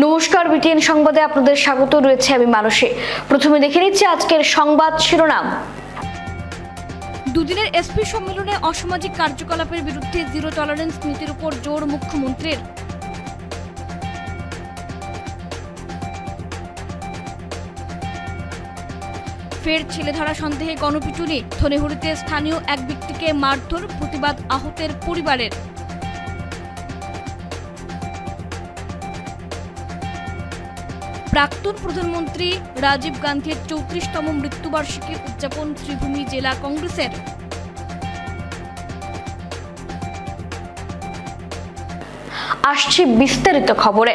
নমস্কার, বিটিএন সংবাদে আপনাদের স্বাগত রয়েছে আমি মানসী। প্রথমে দেখে নিচ্ছি আজকের সংবাদ শিরোনাম। দুদিনের এসপি সম্মেলনে অসামাজিক কার্যকলাপের বিরুদ্ধে জিরো টলারেন্স নীতির উপর জোর মুখ্যমন্ত্রীর। ফের ছেলেধরা সন্দেহে গণপিটুনি, থনেহরিতে স্থানীয় এক ব্যক্তিকে মারধর, প্রতিবাদ আহতের পরিবারের। প্রাক্তন প্রধানমন্ত্রী রাজীব গান্ধীর 34তম মৃত্যুবার্ষিকী উদযাপন শ্রীভূমি জেলা কংগ্রেসের। আসছে বিস্তারিত খবরে।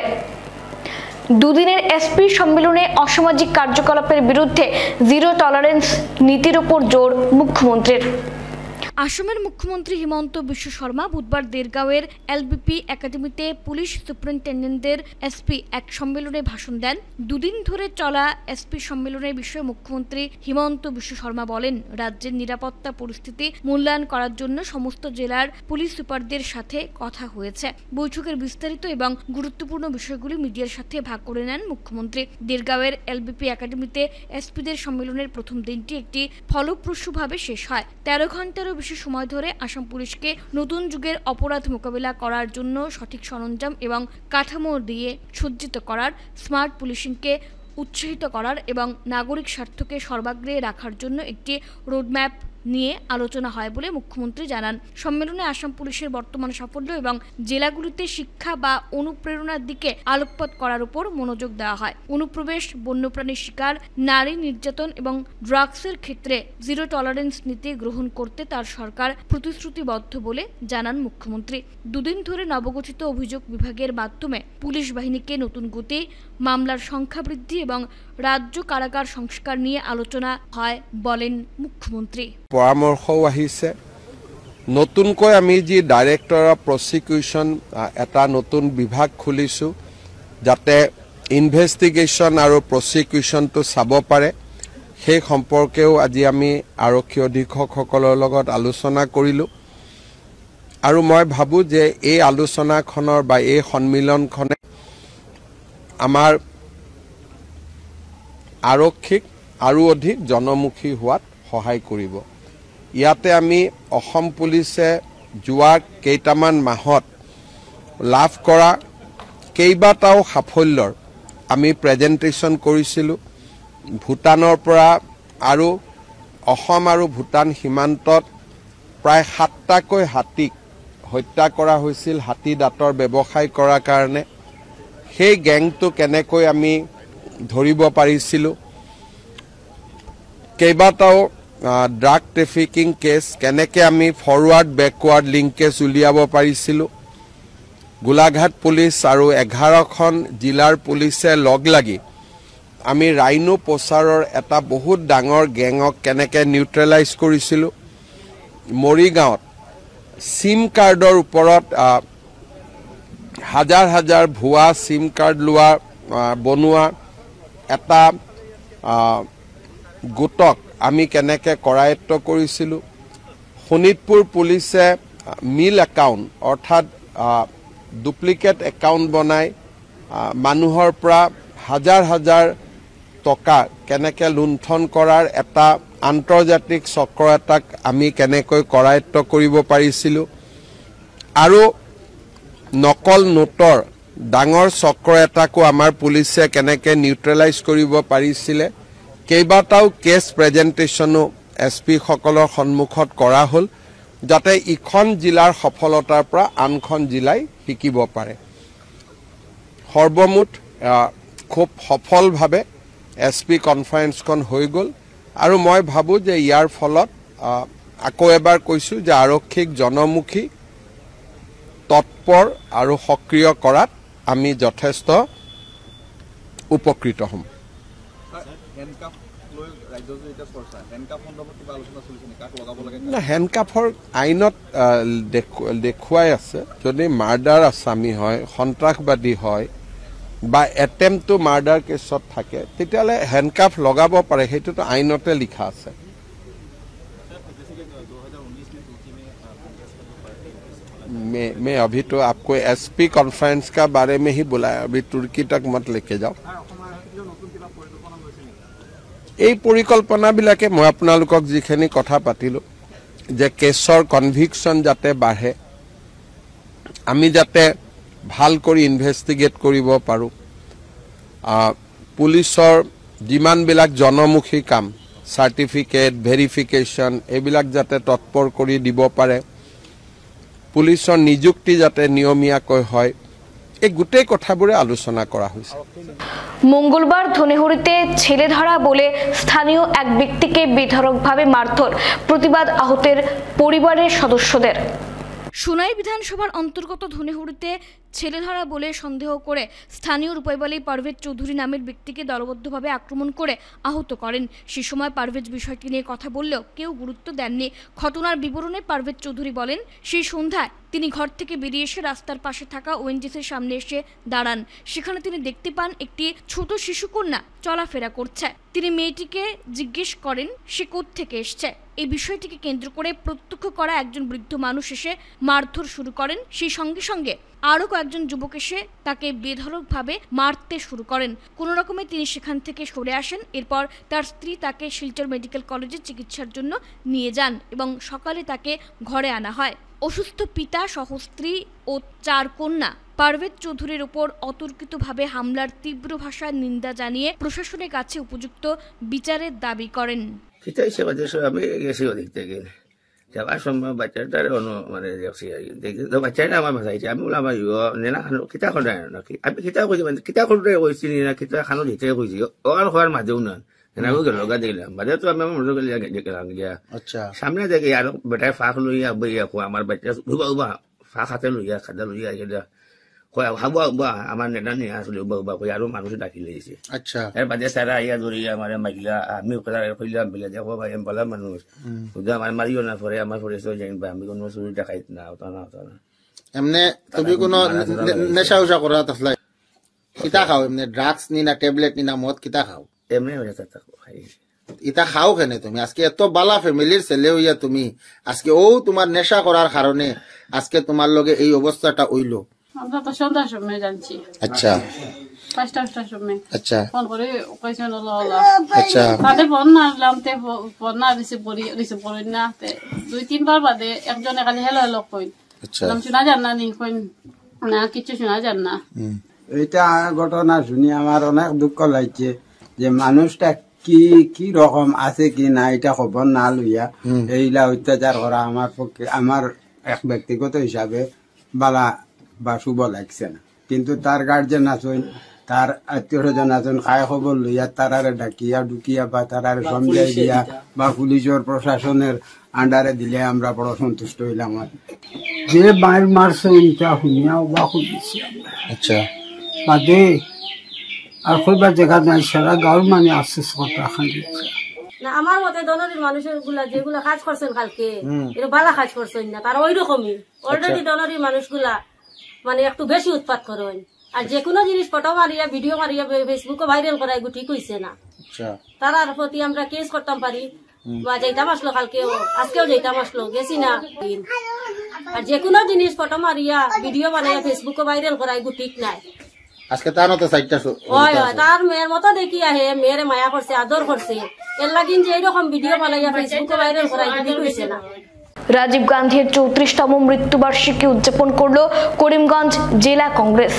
দুদিনের এসপি সম্মেলনে অসামাজিক কার্যকলাপের বিরুদ্ধে জিরো টলারেন্স নীতির উপর জোর মুখ্যমন্ত্রীর। আসামের মুখ্যমন্ত্রী হিমন্ত বিশ্ব শর্মা বুধবার দেরগাঁওয়ের এলবিপি একাডেমিতে পুলিশ সুপারিনটেন্ডেন্টদের এসপি এক সম্মেলনে ভাষণ দেন। দুদিন ধরে চলা এসপি সম্মেলনের বিষয়ে মুখ্যমন্ত্রী হিমন্ত বিশ্ব শর্মা বলেন, রাজ্যের নিরাপত্তা পরিস্থিতি মূল্যায়ন করার জন্য সমস্ত জেলার পুলিশ সুপারদের সাথে কথা হয়েছে। বৈঠকের বিস্তারিত এবং গুরুত্বপূর্ণ বিষয়গুলি মিডিয়ার সাথে ভাগ করে নেন মুখ্যমন্ত্রী। দেরগাঁওয়ের এলবিপি একাডেমিতে এসপিদের সম্মেলনের প্রথম দিনটি একটি ফলপ্রসূভাবে শেষ হয়। 13 ঘন্টারও সময় ধরে আসাম পুলিশকে নতুন যুগের অপরাধ মোকাবিলা করার জন্য সঠিক সরঞ্জাম এবং কাঠামো দিয়ে সজ্জিত করার, স্মার্ট পুলিশিংকে উৎসাহিত করার এবং নাগরিক স্বার্থকে সর্বাগ্রে রাখার জন্য একটি রোডম্যাপ নিয়ে আলোচনা হয় বলে মুখ্যমন্ত্রী জানান। সম্মেলনে আসাম পুলিশের বর্তমান সাফল্য এবং জেলাগুলিতে শিক্ষা বা অনুপ্রেরণার দিকে আলোকপাত করার উপর মনোযোগ দেওয়া হয়। অনুপ্রবেশ, বন্যপ্রাণী শিকার, নারী নির্যাতন এবং ড্রাগসের ক্ষেত্রে জিরো টলারেন্স নীতি গ্রহণ করতে তার সরকার প্রতিশ্রুতিবদ্ধ বলে জানান মুখ্যমন্ত্রী। দুদিন ধরে নবগঠিত অভিযোগ বিভাগের মাধ্যমে পুলিশ বাহিনীকে নতুন গতি, মামলার সংখ্যা বৃদ্ধি এবং রাজ্য কারাগার সংস্কার নিয়ে আলোচনা হয় বলেন মুখ্যমন্ত্রী। পরামর্শও আহিছে। নতুনকৈ আমি যি ডাইৰেক্টৰ অফ প্ৰচিকিউশ্যন এটা নতুন বিভাগ খুলিছোঁ, যাতে ইনভেষ্টিগেশ্যন আৰু প্ৰচিকিউশ্যনটো চাব পাৰে, সেই সম্পৰ্কেও আজি আমি আৰক্ষী অধীক্ষকসকলৰ লগত আলোচনা কৰিলোঁ। আৰু মই ভাবোঁ যে এই আলোচনাখনৰ বা এই সন্মিলনখনে আমাৰ আৰক্ষীক আৰু অধিক জনমুখী হোৱাত সহায় কৰিব। ইয়াতে আমি অসম পুলিচে যোৱা কেইটামান মাহত লাভ কৰা কেইবাটাও সাফল্যৰ আমি প্ৰেজেণ্টেশ্যন কৰিছিলোঁ। ভূটানৰ পৰা আৰু অসম আৰু ভূটান সীমান্তত প্ৰায় 7টাকৈ হাতীক হত্যা কৰা হৈছিল হাতী দাঁতৰ ব্যৱসায় কৰাৰ কাৰণে। সেই গেংটো কেনেকৈ আমি ধৰিব পাৰিছিলোঁ, কেইবাটাও ড্ৰাগ ট্ৰেফিকিং কেছ কেনেকৈ আমি ফৰৱাৰ্ড বেকৱাৰ্ড লিংকেজ উলিয়াব পাৰিছিলোঁ। গোলাঘাট পুলিচ আৰু 11খন জিলাৰ পুলিচে লগ লাগি আমি ৰাইনো প্ৰচাৰৰ এটা বহুত ডাঙৰ গেঙক কেনেকৈ নিউট্ৰেলাইজ কৰিছিলোঁ। মৰিগাঁৱত চিম কাৰ্ডৰ ওপৰত হাজাৰ হাজাৰ ভুৱা চিম কাৰ্ড লোৱা বনোৱা এটা গোটক আমি কেনেকৈ কৰায়ত্ব কৰিছিলোঁ। শোণিতপুৰ পুলিচে মিল একাউণ্ট অৰ্থাৎ ডুপ্লিকেট একাউণ্ট বনাই মানুহৰ পৰা হাজাৰ হাজাৰ টকা কেনেকৈ লুণ্ঠন কৰাৰ এটা আন্তৰ্জাতিক চক্ৰ এটাক আমি কেনেকৈ কৰায়ত্ব কৰিব পাৰিছিলোঁ। আৰু নকল নোটৰ ডাঙৰ চক্ৰ এটাকো আমাৰ পুলিচে কেনেকৈ নিউট্ৰেলাইজ কৰিব পাৰিছিলে। কেইবাটাও কেছ প্ৰেজেণ্টেশ্যনো এছপিসকলৰ সন্মুখত কৰা হ'ল, যাতে ইখন জিলাৰ সফলতাৰ পৰা আনখন জিলাই শিকিব পাৰে। সৰ্বমুঠ খুব সফলভাৱে এছপি কনফাৰেন্সখন হৈ গ'ল। আৰু মই ভাবোঁ যে ইয়াৰ ফলত আকৌ এবাৰ কৈছোঁ যে আৰক্ষীক জনমুখী, তৎপৰ আৰু সক্ৰিয় কৰাত আমি যথেষ্ট উপকৃত হ'ম। হেণ্ডকাফৰ আইনত দেখুৱাই আছে, যদি মাৰ্ডাৰ আছামী হয়, সন্ত্ৰাসবাদী হয় বা এটেম্প টু মাৰ্ডাৰ কেছত থাকে, তেতিয়াহ'লে হেণ্ডকাফ লগাব পাৰে, সেইটোতো আইনতে লিখা আছে। मैं अभी तो आपको एसपी कॉन्फ्रेंस का बारे में ही बुलाया, अभी तुर्की तक मत लेके जाओ। এই পৰিকল্পনাবিলাকে মই আপোনালোকক যিখিনি কথা পাতিলো যে কেছৰ কনভিকশ্যন যাতে বাঢ়ে, আমি যাতে ভাল কৰি ইনভেষ্টিগেট কৰিব পাৰোঁ, পুলিচৰ যিমানবিলাক জনমুখী কাম চাৰ্টিফিকেট ভেৰিফিকেশ্যন এইবিলাক যাতে তৎপৰ কৰি দিব পাৰে, পুলিচৰ নিযুক্তি যাতে নিয়মীয়াকৈ হয়, এই গোটেই কথাবোৰে আলোচনা কৰা হৈছে। মঙ্গলবার ধনেহরিতে ছেলে ধরা বলে স্থানীয় এক ব্যক্তিকে বেধড়কভাবে মারধর, প্রতিবাদ আহতের পরিবারের সদস্যদের। সোনাই বিধানসভার অন্তর্গত ধনেহরিতে ছেলে ধরা বলে সন্দেহ করে স্থানীয় রূপাইবালী পারভেজ চৌধুরী নামের ব্যক্তিকে দলবদ্ধভাবে আক্রমণ করে আহত করেন। সে সময় পারভেজ বিষয়টি নিয়ে কথা বললেও কেউ গুরুত্ব দেননি। ঘটনার বিবরণে পারভেজ চৌধুরী বলেন, সেই সন্ধ্যায় তিনি ঘর থেকে বেরিয়ে এসে রাস্তার পাশে থাকা ওএনজিসির সামনে এসে দাঁড়ান। সেখানে তিনি দেখতে পান একটি ছোট শিশুকন্যা চলাফেরা করছে। তিনি মেয়েটিকে জিজ্ঞেস করেন সে কোত্থেকে এসছে। এই বিষয়টিকে কেন্দ্র করে প্রত্যক্ষ করা একজন বৃদ্ধ মানুষ এসে মারধর শুরু করেন। সেই সঙ্গে সঙ্গে আরও কয়েকজন যুবক এসে তাকে বেধড়কভাবে মারতে শুরু করেন। কোনো রকমে তিনি সেখান থেকে সরে আসেন। এরপর তার স্ত্রী তাকে শিলচর মেডিকেল কলেজে চিকিৎসার জন্য নিয়ে যান এবং সকালে তাকে ঘরে আনা হয়। অসুস্থ পিতা সহ স্ত্রী ও 4 কন্যা পারভেজ চৌধুরীর ওপর অতর্কিতভাবে হামলার তীব্র ভাষায় নিন্দা জানিয়ে প্রশাসনের কাছে উপযুক্ত বিচারের দাবি করেন। আমি গেছি ওদিক থেকে যাওয়ার সময় বাচ্চাটার মানে দেখছি বাচ্চাটা আমার ভাষাইছে। আমি বললাম আমার নেনা খানো কিতা খোঁড়াই নাকি আমি কিতা কইছি মানে কিতা খোঁড়াই কইছি না কিতা খানো দিতে কইছি ওখান খোয়ার মাঝেও না এনাকে গেল দেখলাম বাজে তো আমি মনে করি গেলাম গিয়া সামনে দেখি আর বেটায় ফাঁক লইয়া বইয়া আমার বাচ্চা উবা উবা ফাঁক হাতে লইয়া খাদা লইয়া গেলা হাবুয়া উবা আমার নেতা নিয়ে আসলে উবা উবা কই আরো মানুষ ডাকি লইছে। আচ্ছা এর বাদে সারা ইয়া ধরিয়া আমার মাইলা আমি কইলাম বলে দেখো ভাই আমি বলা মানুষ বুঝা আমার মারিও না পরে আমার পরে তো জানি আমি কোনো চুরি দেখাই না ওটা না এমনি তুমি কোনো নেশা উশা করা তাহলে কিতা খাও এমনি ড্রাগস নি না ট্যাবলেট নি না মদ কিতা খাও এমনি হয়ে যাচ্ছে খাই ইতা খাও কেন তুমি আজকে এত বালা ফ্যামিলির ছেলে হইয়া তুমি আজকে ও তোমার নেশা করার কারণে আজকে তোমার লগে এই অবস্থাটা হইল। আমরা তো সন্ধ্যার সময় জানছি। আচ্ছা 5টার সময় আচ্ছা ফোন করে কইছেন আচ্ছা তাদের ফোন না লামতে ফোন না রিসিভ করি না 2-3 বার বাদে একজনে খালি হেলো হেলো কইন। আচ্ছা নাম শোনা যান না নি কইন না কিছু শোনা যান না। এটা ঘটনা শুনি আমার অনেক দুঃখ লাগছে যে মানুষটা কি রকম আছে কি না এটা খবর না লইয়া এইলা অত্যাচার করা আমার পক্ষে আমার এক ব্যক্তিগত হিসাবে বালা বা শুভ লাগছে না। কিন্তু তার গার্জেন আছেন তার আত্মীয় স্বজন আছেন খায় খবর লইয়া তারারে ডাকিয়া ঢুকিয়া বা তারারে সমঝাই দিয়া বা পুলিশের প্রশাসনের আন্ডারে দিলে আমরা বড় সন্তুষ্ট হইলাম। যে মায়ের মারছে এটা শুনিয়াও বা শুনেছি। আচ্ছা বাদে আর কইবার জায়গা নাই সারা গাঁর মানে আফসোস কথা খালি না আমার মতে দনরির মানুষের গুলা যেগুলা কাজ করছেন কালকে এটা বালা কাজ করছেন না তারা ওই রকমই অলরেডি দনরির মানুষগুলা মানে একটু বেশি উৎপাত করেন আর যে কোনো জিনিস ফটো মারিয়া ভিডিও মারিয়া ফেসবুকে ভাইরাল করা এগুলো ঠিক হইছে না। তারার প্রতি আমরা কেস করতাম পারি বা যাইতাম আসলো কালকে আজকেও যাইতাম আসলো গেছি না আর যে কোনো জিনিস ফটো মারিয়া ভিডিও বানাইয়া ফেসবুকে ভাইরাল করা এগুলো ঠিক নাই। আজকে তার মতো তার মেয়ের মতো দেখি আহে মেয়েরে মায়া করছে আদর করছে এর লাগিন যে এরকম ভিডিও বানাইয়া ফেসবুকে ভাইরাল করা ঠিক হইছে না। রাজীব গান্ধীর 34তম মৃত্যুবার্ষিকী উদযাপন করল করিমগঞ্জ জেলা কংগ্রেস।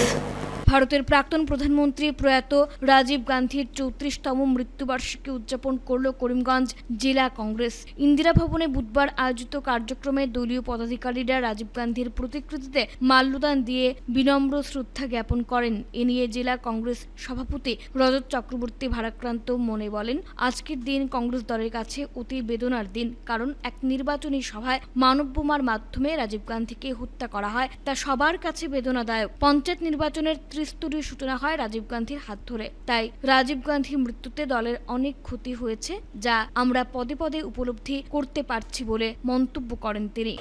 ভারতের প্রাক্তন প্রধানমন্ত্রী প্রয়াত রাজীব গান্ধীর 34তম মৃত্যুবার্ষিকী উদযাপন করল করিমগঞ্জ জেলা কংগ্রেস। ইন্দিরা ভবনে বুধবার আয়োজিত কার্যক্রমে দলীয় পদাধিকারীরা রাজীব গান্ধীর প্রতিকৃতিতে মাল্যদান দিয়ে বিনম্র শ্রদ্ধা জ্ঞাপন করেন। এ নিয়ে জেলা কংগ্রেস সভাপতি রজত চক্রবর্তী ভারাক্রান্ত মনে বলেন, আজকের দিন কংগ্রেস দলের কাছে অতি বেদনার দিন, কারণ এক নির্বাচনী সভায় মানব বোমার মাধ্যমে রাজীব গান্ধীকে হত্যা করা হয়, তা সবার কাছে বেদনাদায়ক। পঞ্চায়েত নির্বাচনের ত্রিস্তরীয় সূচনা হয় রাজীব গান্ধীর হাত ধরে। তাই রাজীব গান্ধীর মৃত্যুতে দলের অনেক ক্ষতি হয়েছে, যা আমরা পদে পদে উপলব্ধি করতে পারছি বলে মন্তব্য করেন তিনি।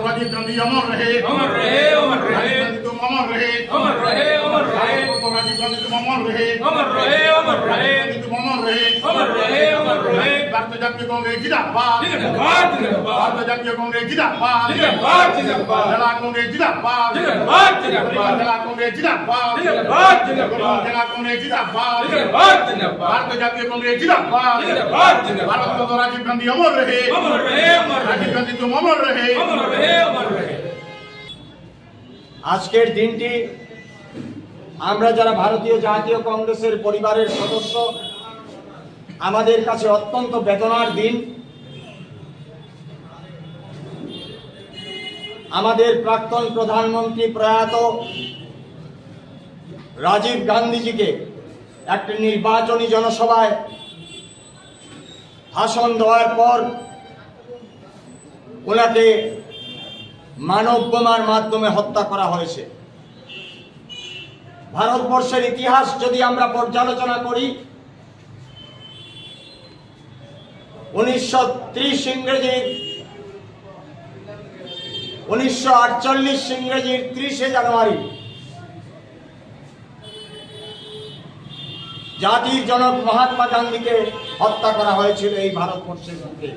राजीव गांधी अमर रहे, अमर रहे, अमर रहे, तुम अमर रहे, अमर रहे, अमर रहे, राजीव गांधी तुम अमर रहे, अमर रहे, अमर रहे, तुम अमर रहे, अमर रहे, अमर रहे, भारतीय जातीय कांग्रेस जिंदाबाद, जिंदाबाद, जिंदाबाद, भारतीय जातीय कांग्रेस जिंदाबाद, जिंदाबाद, जिंदाबाद, जनता कांग्रेस जिंदाबाद, जिंदाबाद, जिंदाबाद, जनता कांग्रेस जिंदाबाद, जिंदाबाद, जिंदाबाद, जनता कांग्रेस जिंदाबाद, जिंदाबाद, जिंदाबाद, भारतीय जातीय कांग्रेस जिंदाबाद, जिंदाबाद, जिंदाबाद, भारत माता राजीव गांधी अमर रहे, अमर रहे, अमर राजीव गांधी तुम अमर रहे, अमर रहे, अमर रहे। আজকের দিনটি আমরা যারা ভারতীয় জাতীয় কংগ্রেসের পরিবারের সদস্য আমাদের কাছে অত্যন্ত বেদনার দিন। আমাদের প্রাক্তন প্রধানমন্ত্রী প্রয়াত রাজীব গান্ধীজিকে একটা নির্বাচনী জনসভায় ভাষণ দেওয়ার পর ওনাকে মানব বোমার মাধ্যমে হত্যা করা হয়েছে। ভারতবর্ষের ইতিহাস যদি আমরা পর্যালোচনা করি 1930 ইংরেজির 1948 ইংরেজির 30 জানুয়ারি জাতির জনক মহাত্মা গান্ধীকে হত্যা করা হয়েছিল এই ভারতবর্ষের বুকে।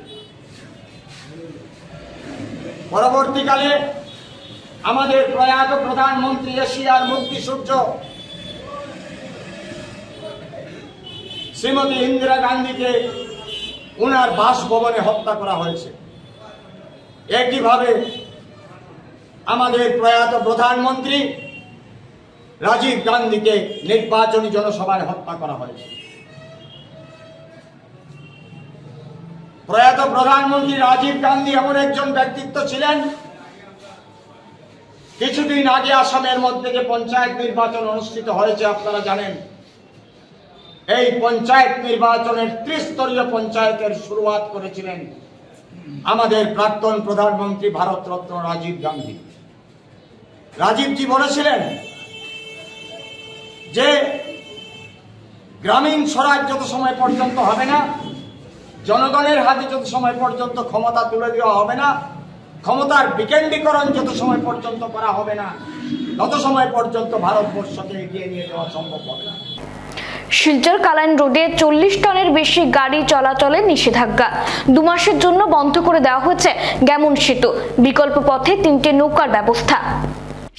পরবর্তীকালে আমাদের প্রয়াত প্রধানমন্ত্রী এশিয়ার মুক্তিসূর্য শ্রীমতী ইন্দিরা গান্ধীকে ওনার বাসভবনে হত্যা করা হয়েছে। একইভাবে আমাদের প্রয়াত প্রধানমন্ত্রী রাজীব গান্ধীকে নির্বাচনী জনসভায় হত্যা করা হয়েছে। প্রয়াত প্রধানমন্ত্রী রাজীব গান্ধী এমন একজন ব্যক্তিত্ব ছিলেন, কিছুদিন আগে আসামের মধ্যে যে পঞ্চায়েত নির্বাচন অনুষ্ঠিত হয়েছে আপনারা জানেন, এই পঞ্চায়েত নির্বাচনের ত্রিস্তরীয় পঞ্চায়েতের শুরুয়াত করেছিলেন আমাদের প্রাক্তন প্রধানমন্ত্রী ভারতরত্ন রাজীব গান্ধী। রাজীবজি বলেছিলেন যে গ্রামীণ স্বরাজ যত সময় পর্যন্ত হবে না, জনগণের হাতে যত সময় পর্যন্ত ক্ষমতা তুলে দেওয়া হবে না, ক্ষমতার বিকেন্দ্রীকরণ যত সময় পর্যন্ত করা হবে না, তত সময় পর্যন্ত ভারতবর্ষকে এগিয়ে নিয়ে যাওয়া সম্ভব হবে না। শিলচর কালাইন রোডে 40 টনের বেশি গাড়ি চলাচলে নিষেধাজ্ঞা। 2 মাসের জন্য বন্ধ করে দেওয়া হয়েছে গ্যামন সেতু, বিকল্প পথে 3টে নৌকার ব্যবস্থা।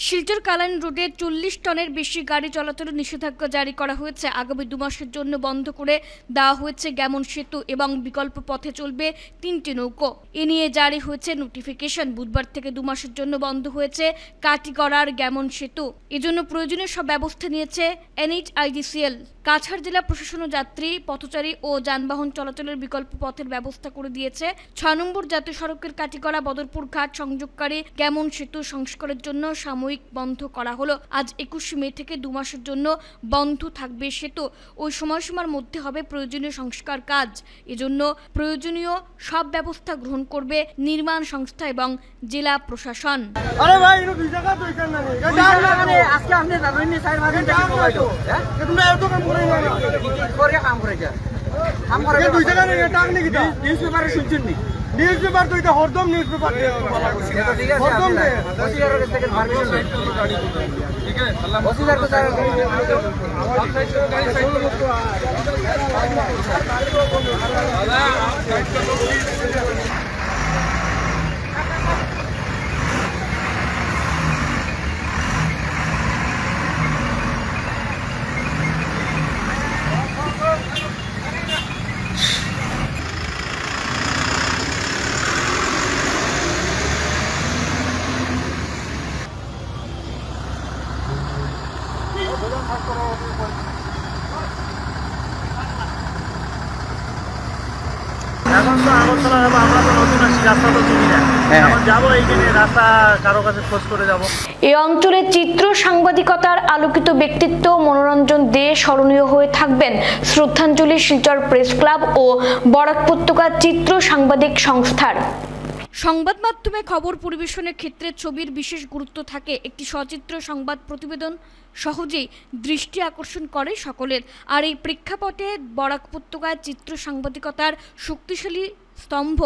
শিলচর কালাইন রোডে 40 টনের বেশি গাড়ি চলাচলে নিষেধাজ্ঞা জারি করা হয়েছে। আগামী 2 মাসের জন্য বন্ধ করে দেওয়া হয়েছে গ্যামন সেতু এবং বিকল্প পথে চলবে 3টে নৌকো। এ নিয়ে জারি হয়েছে নোটিফিকেশন। বুধবার থেকে 2 মাসের জন্য বন্ধ হয়েছে কাটিগড়ার গ্যামন সেতু। এজন্য প্রয়োজনীয় সব ব্যবস্থা নিয়েছে NHIDCL। কাছাড় জেলা প্রশাসন যাত্রী, পথচারী ও যানবাহন চলাচলের বিকল্প পথের ব্যবস্থা করে দিয়েছে। 6 নম্বর জাতীয় সড়কের কাটিগড়া বদরপুর ঘাট সংযোগকারী গ্যামন সেতু সংস্কারের জন্য সাময়িক বন্ধ করা হলো। আজ 21 মে থেকে 2 মাসের জন্য বন্ধ থাকবে সেতু। ওই সময়সীমার মধ্যে হবে প্রয়োজনীয় সংস্কার কাজ। এজন্য প্রয়োজনীয় সব ব্যবস্থা গ্রহণ করবে নির্মাণ সংস্থা এবং জেলা প্রশাসন। আরে ভাই এর দুই জায়গা দুই কান না মানে আজকে আপনি জানেন নি স্যার ভাগে টাকা কমাইতো হ্যাঁ তোমরা এত কাম করে না কি করে কাম করে যা কাম করে দুই জায়গা নে টাক নি কিটা নিউজ পেপারে শুনছেন নি নিউজ পেপার তো এটা হরদম নিউজ পেপার হরদম দে বসিয়ার কাছ থেকে পারমিশন নেই ঠিক আছে আল্লাহ বসিয়ার তো স্যার আওয়াজ সাইড গাড়ি সাইড দাদা আপ সাইড করো এখন তো আগরতলা যাবো, আমরা তো নতুন আসছি, রাস্তা তো চিনি না, এখন যাবো এইখানে রাস্তা কারো কাছে খোঁজ করে যাবো। এই অঞ্চলে চিত্র সাংবাদিকতার আলোকিত ব্যক্তিত্ব মনোরঞ্জন দে স্মরণীয় হয়ে থাকবেন শ্রদ্ধাঞ্জলি শিলচর প্রেস ক্লাব ও বরাক উপত্যকা চিত্র সাংবাদিক সংস্থার। সংবাদ মাধ্যমে খবর পরিবেশনের ক্ষেত্রে ছবির বিশেষ গুরুত্ব থাকে। একটি সচিত্র সংবাদ প্রতিবেদন সহজেই দৃষ্টি আকর্ষণ করে সকলের। আর এই প্রেক্ষাপটে বরাক উপত্যকায় চিত্র সাংবাদিকতার শক্তিশালী স্তম্ভ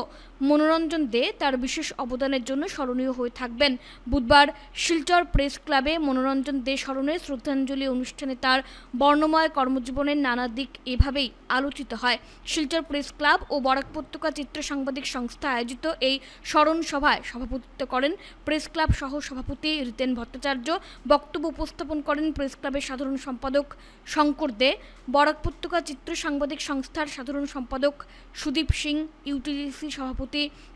মনোরঞ্জন দে তার বিশেষ অবদানের জন্য স্মরণীয় হয়ে থাকবেন। বুধবার শিলচর প্রেস ক্লাবে মনোরঞ্জন দে স্মরণে শ্রদ্ধাঞ্জলি অনুষ্ঠানে তার বর্ণময় কর্মজীবনের নানা দিক এভাবেই আলোচিত হয়। শিলচর প্রেস ক্লাব ও বরাক উপত্যকা চিত্র সাংবাদিক সংস্থা আয়োজিত এই স্মরণ সভায় সভাপতিত্ব করেন প্রেস ক্লাব সহ সভাপতি রিতেন ভট্টাচার্য। বক্তব্য উপস্থাপন করেন প্রেস ক্লাবের সাধারণ সম্পাদক শঙ্কর দে, বরাক উপত্যকা চিত্র সাংবাদিক সংস্থার সাধারণ সম্পাদক সুদীপ সিং, ইউটিলিসি সভাপতি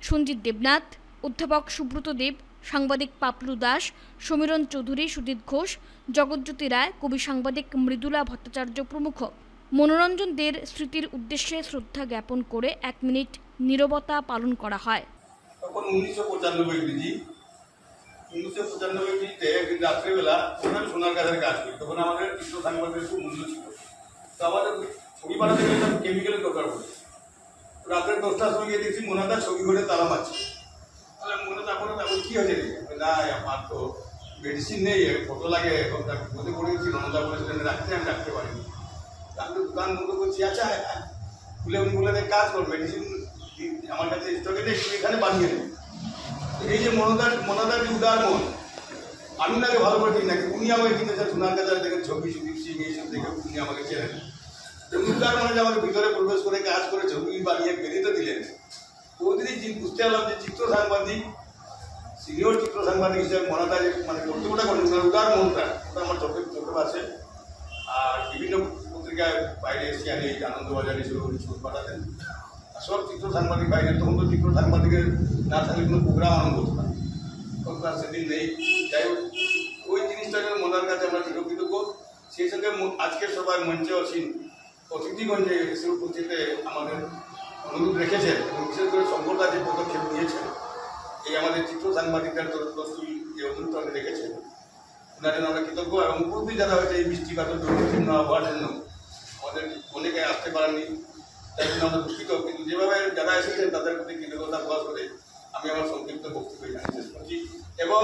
সঞ্জিত দেবনাথ, অধ্যাপক সুব্রত দেব, সাংবাদিক পাপলু দাস, সমীরণ চৌধুরী, সুজিত ঘোষ, জগৎজ্যোতি রায়, কবি সাংবাদিক মৃদুলা ভট্টাচার্য প্রমুখ। মনোরঞ্জন দের স্মৃতির উদ্দেশ্যে শ্রদ্ধা জ্ঞাপন করে 1 মিনিট নীরবতা পালন করা হয়। তখন 1995 একদিন রাত্রেবেলা ওখানে সোনার গাছের কাজ করি, তখন আমাদের চিত্র সাংবাদিকের খুব মূল্য ছিল। তো আমাদের ছবি বানাতে গেলে কেমিক্যালের দরকার পড়ে। রাতের 10টার সময় গিয়ে দেখছি মোনাদার ছবি করে তালা মারছে। তাহলে মনে তারপরে কি হয়েছে না, আমার তো মেডিসিন নেই, ফটো লাগে, এখন তাকে বলে পড়েছি নন্দা বলেছিলেন রাখতে, আমি রাখতে পারিনি। আমি দোকান বন্ধ করছি, আচ্ছা খুলে উনি বলে কাজ কর, মেডিসিন আমার কাছে স্টকে নেই, এখানে বানিয়ে নেই। এই যে মনাদার যে উদার মন, আমি নাকি ভালো করে ঠিক নাকি উনি আমাকে কিনেছেন সোনার গাজার দেখেন ছবি সুদীপ সিং এইসব দেখে উনি আমাকে চেনেন। উদার মনে যে আমাকে ভিতরে প্রবেশ করে কাজ করে ছবি বানিয়ে বেরিয়ে দিলেন। ওদিনই বুঝতে পারলাম যে চিত্র সাংবাদিক, সিনিয়র চিত্র সাংবাদিক হিসেবে মনাদা যে মানে কর্তব্যটা করেন, উদার মনটা ওটা আমার চোখে আছে। আর বিভিন্ন পত্রিকায় বাইরে এসে আর এই আনন্দবাজার হিসেবে উনি ছবি পাঠাতেন। সব চিত্র সাংবাদিক বাইরে, তখন তো চিত্র সাংবাদিকের না থাকলে কোনো প্রোগ্রাম আনন্দ হতো না, তখন আর সেদিন নেই। যাই হোক, ওই জিনিসটাকে মনার কাছে আমরা চিরকৃতজ্ঞ। সেই সঙ্গে আজকের সবাই মঞ্চে অসীন অতিথিগঞ্জে এসে উপস্থিতে আমাদের অনুরোধ রেখেছেন এবং বিশেষ করে সম্পর্কটা যে পদক্ষেপ নিয়েছেন, এই আমাদের চিত্র সাংবাদিকদের দস্তুল যে অনুষ্ঠানে রেখেছেন, ওনার জন্য আমরা কৃতজ্ঞ। এবং উপস্থিত যারা হয়েছে এই বৃষ্টিপাতের দুর্ঘটনা হওয়ার জন্য আমাদের অনেকে আসতে পারেননি, তাই জন্য আমরা দুঃখিত। কিন্তু যেভাবে যারা এসেছেন তাদের প্রতি কৃতজ্ঞতা প্রকাশ করে আমি আমার সংক্ষিপ্ত বক্তব্য জানাতে শেষ করছি। এবং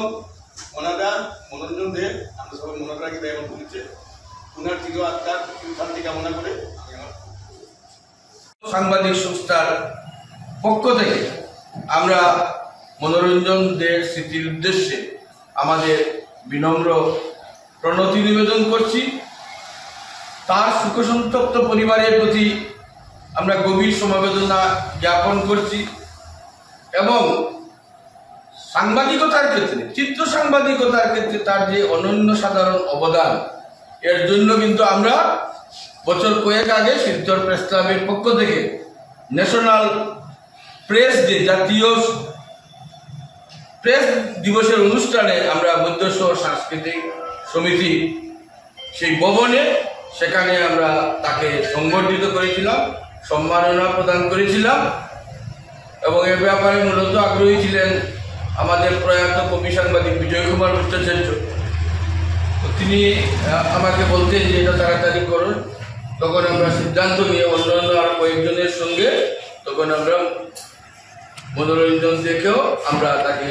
ওনারা মনোরঞ্জন দে, আমরা সবাই মনে রাখি তাই আমার বলছে, ওনার চির আত্মার শান্তি কামনা করে আমি আমার সাংবাদিক সংস্থার পক্ষ থেকে আমরা মনোরঞ্জন দের স্মৃতির উদ্দেশ্যে আমাদের বিনম্র প্রণতি নিবেদন করছি। তার শোকসন্তপ্ত পরিবারের প্রতি আমরা গভীর সমবেদনা জ্ঞাপন করছি এবং সাংবাদিকতার ক্ষেত্রে, চিত্র সাংবাদিকতার ক্ষেত্রে তার যে অনন্য সাধারণ অবদান, এর জন্য কিন্তু আমরা বছর কয়েক আগে শিলচর প্রেস ক্লাবের পক্ষ থেকে ন্যাশনাল প্রেস ডে, জাতীয় প্রেস দিবসের অনুষ্ঠানে আমরা মধ্যশহর সাংস্কৃতিক সমিতি সেই ভবনে, সেখানে আমরা তাকে সংবর্ধিত করেছিলাম, সম্মাননা প্রদান করেছিলাম। এবং এ ব্যাপারে মূলত আগ্রহী ছিলেন আমাদের প্রয়াত কবি সাংবাদিক বিজয় কুমার ভট্টাচার্য। তিনি আমাকে বলতেন যে এটা তাড়াতাড়ি করুন। তখন আমরা সিদ্ধান্ত নিয়ে অন্যান্য আর কয়েকজনের সঙ্গে তখন আমরা মনোরঞ্জন দেখেও আমরা তাকে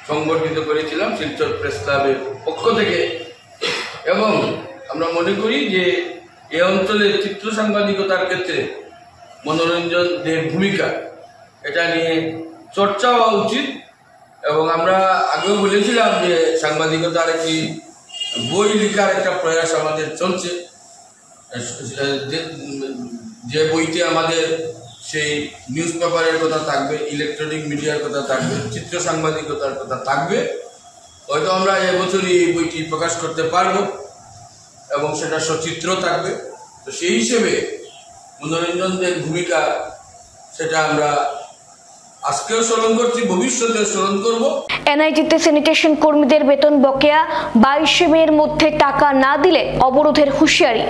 সংগঠিত করেছিলাম শিলচর প্রেস ক্লাবের পক্ষ থেকে। এবং আমরা মনে করি যে এই অঞ্চলের চিত্র সাংবাদিকতার ক্ষেত্রে মনোরঞ্জন দের ভূমিকা, এটা নিয়ে চর্চা হওয়া উচিত। এবং আমরা আগেও বলেছিলাম যে সাংবাদিকতার একটি বই লেখার একটা প্রয়াস আমাদের চলছে, যে বইতে আমাদের সেই নিউজ পেপারের কথা থাকবে, ইলেকট্রনিক মিডিয়ার কথা থাকবে, চিত্র সাংবাদিকতার কথা থাকবে। হয়তো আমরা এবছরই এই বইটি প্রকাশ করতে পারব এবং সেটা সচিত্র থাকবে। তো সেই হিসেবে মনোরঞ্জনদের ভূমিকা সেটা আমরা আজকেও স্মরণ করছি, ভবিষ্যতেও স্মরণ করব। এনআইটিতে স্যানিটেশন কর্মীদের বেতন বকেয়া 22 মের মধ্যে টাকা না দিলে অবরোধের হুঁশিয়ারি।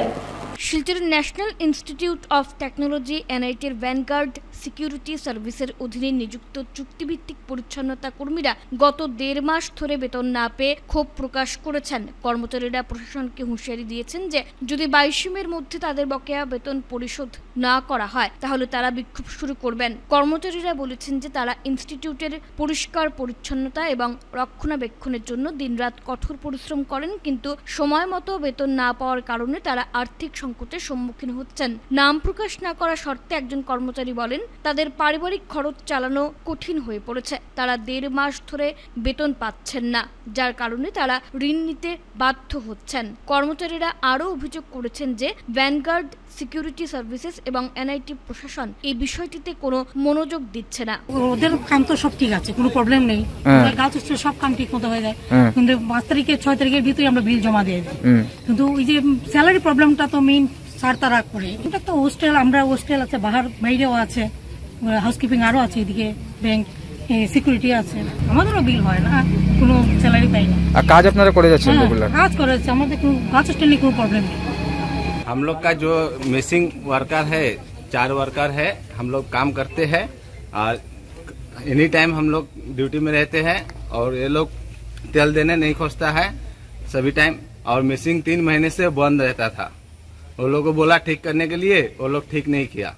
Silchar national institute of technology এনআইটির ভ্যানগার্ড সিকিউরিটি সার্ভিসের অধীনে নিযুক্ত চুক্তিভিত্তিক পরিচ্ছন্নতা কর্মীরা গত 1.5 মাস ধরে বেতন না পেয়ে ক্ষোভ প্রকাশ করেছেন। কর্মচারীরা প্রশাসনকে হুঁশিয়ারি দিয়েছেন যে যদি 22 মের মধ্যে তাদের বকেয়া বেতন পরিশোধ না করা হয় তাহলে তারা বিক্ষোভ শুরু করবেন। কর্মচারীরা বলেছেন যে তারা ইনস্টিটিউটের পরিষ্কার পরিচ্ছন্নতা এবং রক্ষণাবেক্ষণের জন্য দিনরাত কঠোর পরিশ্রম করেন, কিন্তু সময় মতো বেতন না পাওয়ার কারণে তারা আর্থিক সংকটের সম্মুখীন হচ্ছেন। নাম প্রকাশ না করা শর্তে একজন কর্মচারী বলেন তাদের পারিবারিক খরচ চালানো কঠিন হয়ে পড়েছে। তারা 1.5 মাস ধরে বেতন পাচ্ছেন না, যার কারণে তারা ঋণ নিতে বাধ্য হচ্ছেন। কর্মচারীরা আরও অভিযোগ করেছেন যে ভ্যানগার্ড সিকিউরিটি সার্ভিসেস এবং এনআইটি প্রশাসন এই বিষয়টিতে কোনো মনোযোগ দিচ্ছে না। ওদের কাম তো সব ঠিক আছে, কোনো প্রবলেম নেই, গার্লস হোস্টেল সব কাম ঠিক মতো হয়ে যায়, কিন্তু 5 তারিখে 6 তারিখের ভিতরে আমরা বিল জমা দিয়ে দিই। কিন্তু ওই যে স্যালারি প্রবলেমটা তো মেইন স্যার তারা করে। এটা তো হোস্টেল, আমরা হোস্টেল আছে, বাইরেও আছে, হাউসকিপিং আরো আছে, এদিকে ব্যাংক সিকিউরিটি আছে, আমাদেরও বিল হয় না, কোনো স্যালারি পাই না। আর কাজ আপনারা করে যাচ্ছেন রেগুলার? কাজ করে যাচ্ছে, আমাদের কোনো গার্লস হোস্টেল নিয়ে কোনো প্রবলেম নেই। हम लोग का जो मिसिंग वर्कर है 4 वर्कर है, हम लोग काम करते हैं और एनी टाइम हम लोग ड्यूटी में रहते हैं और ये लोग तेल देने नहीं खोजता है सभी टाइम, और मिसिंग 3 महीने से बंद रहता था। वो लोग को बोला ठीक करने के लिए, वो लोग ठीक नहीं किया।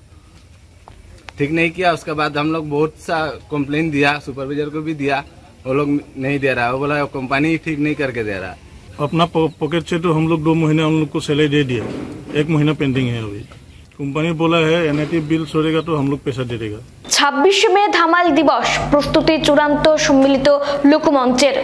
उसके बाद हम लोग बहुत सा कंप्लेन दिया, सुपरवाइजर को भी दिया, वो लोग नहीं दे रहा, वो बोला कंपनी ठीक नहीं करके दे रहा। अपना पॉकेट से तो हम लोग 2 महीने हम लोग को सैलरी दे दिया, 1 महीना पेंडिंग है अभी। कंपनी बोला है एनआईटी बिल छोड़ेगा तो हम लोग पैसा दे देगा। 26 মে ধামাইল দিবস প্রস্তুতি চূড়ান্ত, সম্মিলিত লোকমঞ্চের।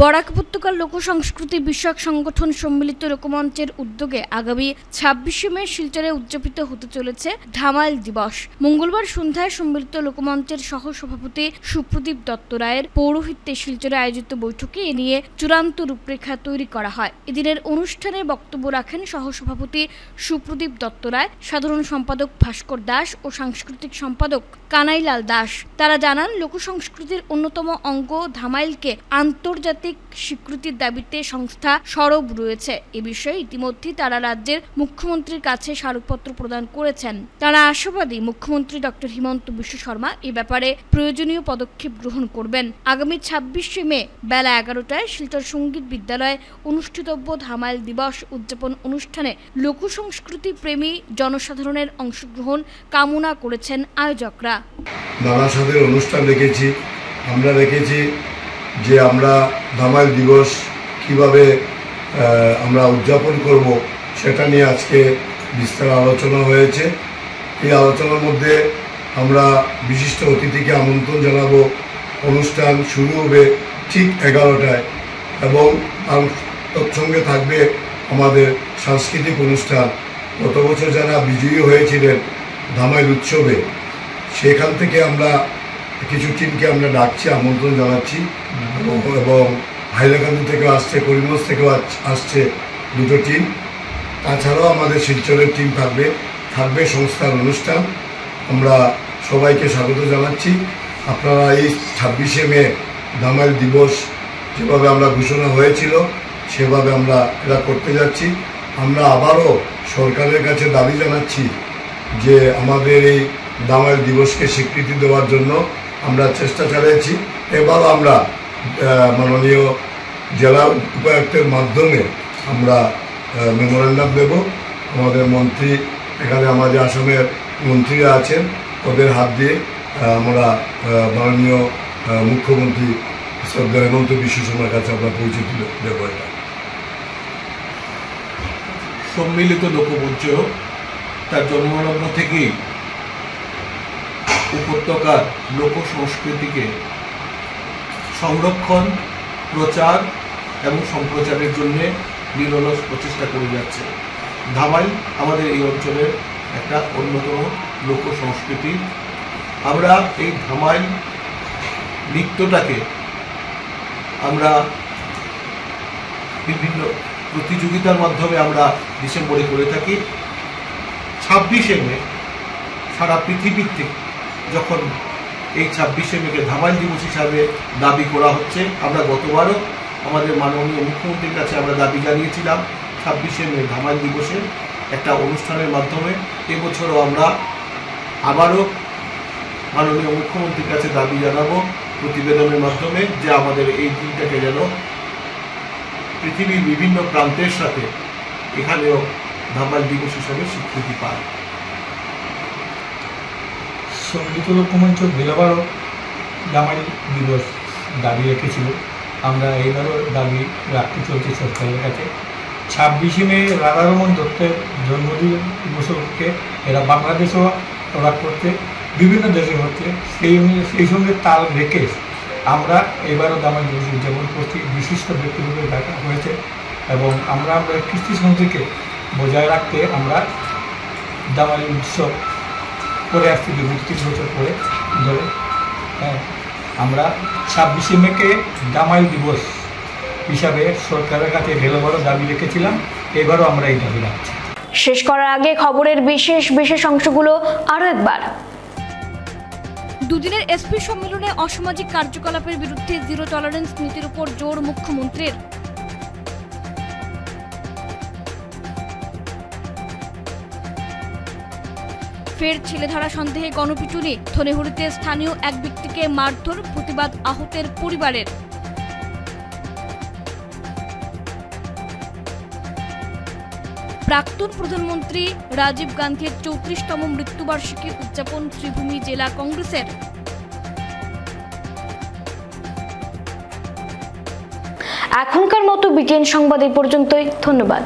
বরাক উপত্যকার লোক সংস্কৃতি বিষয়ক সংগঠন সম্মিলিত লোকমঞ্চের উদ্যোগে আগামী 26 মে শিলচরে উদযাপিত হতে চলেছে ধামাইল দিবস। মঙ্গলবার সন্ধ্যায় সম্মিলিত লোকমঞ্চের সহ সভাপতি সুপ্রদীপ দত্ত রায়ের পৌরোহিত্যে শিলচরে আয়োজিত বৈঠকে এ নিয়ে চূড়ান্ত রূপরেখা তৈরি করা হয়। এদিনের অনুষ্ঠানে বক্তব্য রাখেন সহসভাপতি সুপ্রদীপ দত্ত রায়, সাধারণ সম্পাদক ভাস্কর দাস ও সাংস্কৃতিক সম্পাদক কানাইলাল দাস। তারা জানান লোকসংস্কৃতির অন্যতম অঙ্গ ধামাইলকে আন্তর্জাতিক স্বীকৃতির দাবিতে সংস্থা সরব রয়েছে। এ বিষয়ে ইতিমধ্যে তারা রাজ্যের মুখ্যমন্ত্রীর কাছে স্মারকপত্র প্রদান করেছেন। তারা আশাবাদী মুখ্যমন্ত্রী ডক্টর হিমন্ত বিশ্ব শর্মা এ ব্যাপারে প্রয়োজনীয় পদক্ষেপ গ্রহণ করবেন। আগামী 26 মে বেলা 11টায় শিলচর সঙ্গীত বিদ্যালয়ে অনুষ্ঠিতব্য ধামাইল দিবস উদযাপন অনুষ্ঠানে লোকসংস্কৃতি প্রেমী জনসাধারণের অংশগ্রহণ কামনা করেছেন আয়োজকরা। নানা সাথে অনুষ্ঠান রেখেছি, আমরা রেখেছি যে আমরা ধামাইল দিবস কিভাবে আমরা উদযাপন করব সেটা নিয়ে আজকে বিস্তার আলোচনা হয়েছে। এই আলোচনার মধ্যে আমরা বিশিষ্ট অতিথিকে আমন্ত্রণ জানাবো। অনুষ্ঠান শুরু হবে ঠিক 11টায় এবং তৎসঙ্গে থাকবে আমাদের সাংস্কৃতিক অনুষ্ঠান। গত বছর যারা বিজয়ী হয়েছিলেন ধামাইল উৎসবে, সেখান থেকে আমরা কিছু টিমকে আমরা ডাকছি, আমন্ত্রণ জানাচ্ছি, এবং হাইলাকান্দি থেকে আসছে, করিমগঞ্জ থেকেও আসছে 2টো টিম। তাছাড়াও আমাদের শিলচরের টিম থাকবে সংস্থার অনুষ্ঠান। আমরা সবাইকে স্বাগত জানাচ্ছি। আপনারা এই 26 মে ধামাইল দিবস যেভাবে আমরা ঘোষণা হয়েছিল সেভাবে আমরা এটা করতে যাচ্ছি। আমরা আবারও সরকারের কাছে দাবি জানাচ্ছি যে আমাদের এই ধামাইল দিবসকে স্বীকৃতি দেওয়ার জন্য আমরা চেষ্টা চালিয়েছি। এবারও আমরা মাননীয় জেলা উপায়ুক্তের মাধ্যমে আমরা মেমোরেন্ডাম দেব। আমাদের মন্ত্রী, এখানে আমাদের আসামের মন্ত্রীরা আছেন, ওদের হাত দিয়ে আমরা মাননীয় মুখ্যমন্ত্রী শ্রদ্ধা হিমন্ত বিশ্ব শর্মার কাছে আমরা পৌঁছে দেব। এটা সম্মিলিত লোকমঞ্চ তার জন্মলগ্ন থেকেই উপত্যকার লোক সংস্কৃতিকে সংরক্ষণ, প্রচার এবং সম্প্রচারের জন্য নিরলস প্রচেষ্টা করে যাচ্ছে। ধামাইল আমাদের এই অঞ্চলের একটা অন্যতম লোক সংস্কৃতি। আমরা এই ধামাইল নৃত্যটাকে আমরা বিভিন্ন প্রতিযোগিতার মাধ্যমে আমরা ডিসেম্বরে করে থাকি। 26 মে সারা পৃথিবীর থেকে যখন এই 26 মেকে ধামাইল দিবস হিসাবে দাবি করা হচ্ছে, আমরা গতবারও আমাদের মাননীয় মুখ্যমন্ত্রীর কাছে আমরা দাবি জানিয়েছিলাম 26 মে ধামাইল দিবসের একটা অনুষ্ঠানের মাধ্যমে। এবছরও আমরা আবারও মাননীয় মুখ্যমন্ত্রীর কাছে দাবি জানাবো প্রতিবেদনের মাধ্যমে যে আমাদের এই দিনটাকে যেন পৃথিবীর বিভিন্ন প্রান্তের সাথে এখানেও ধামাইল দিবস হিসাবে স্বীকৃতি পায়। সম্মিলিত ঐক্যমঞ্চ বেলাবারও ধামাইল দিবস দাবি রেখেছিল। আমরা এইবারও দাবি রাখতে চলছি সরকারের কাছে। 26শে মে রাধারমন দত্তের জন্মদিন উপলক্ষে এরা বাংলাদেশেও ওরা করছে, বিভিন্ন দেশে হচ্ছে, সেই সঙ্গে তাল রেখে আমরা এবারও ধামাইল দিবস উদযাপন করছি। বিশিষ্ট ব্যক্তিদের ডাকা হয়েছে এবং আমরা কৃষ্টি সংস্কৃতিকে বজায় রাখতে আমরা ধামাইল উৎসব করে আসছি 2-3 বছর পরে ধরে। হ্যাঁ, আমরা 26শে মেকে ধামাইল দিবস হিসাবে সরকারের কাছে গেলবারও দাবি রেখেছিলাম, এবারও আমরা এই দাবি রাখছি। শেষ করার আগে খবরের বিশেষ অংশগুলো আরো একবার। দুদিনের এসপি সম্মেলনে অসামাজিক কার্যকলাপের বিরুদ্ধে জিরো টলারেন্স নীতির উপর জোর মুখ্যমন্ত্রীর। ফের ছেলেধারা সন্দেহে গণপিটুনি, থনেহরিতে স্থানীয় এক ব্যক্তিকে মারধর, প্রতিবাদ আহতের পরিবারের। প্রাক্তন প্রধানমন্ত্রী রাজীব গান্ধীর 34তম মৃত্যুবার্ষিকী উদযাপন শ্রীভূমি জেলা কংগ্রেসের। এখনকার মতো বিকেএন সংবাদ এই পর্যন্তই। ধন্যবাদ।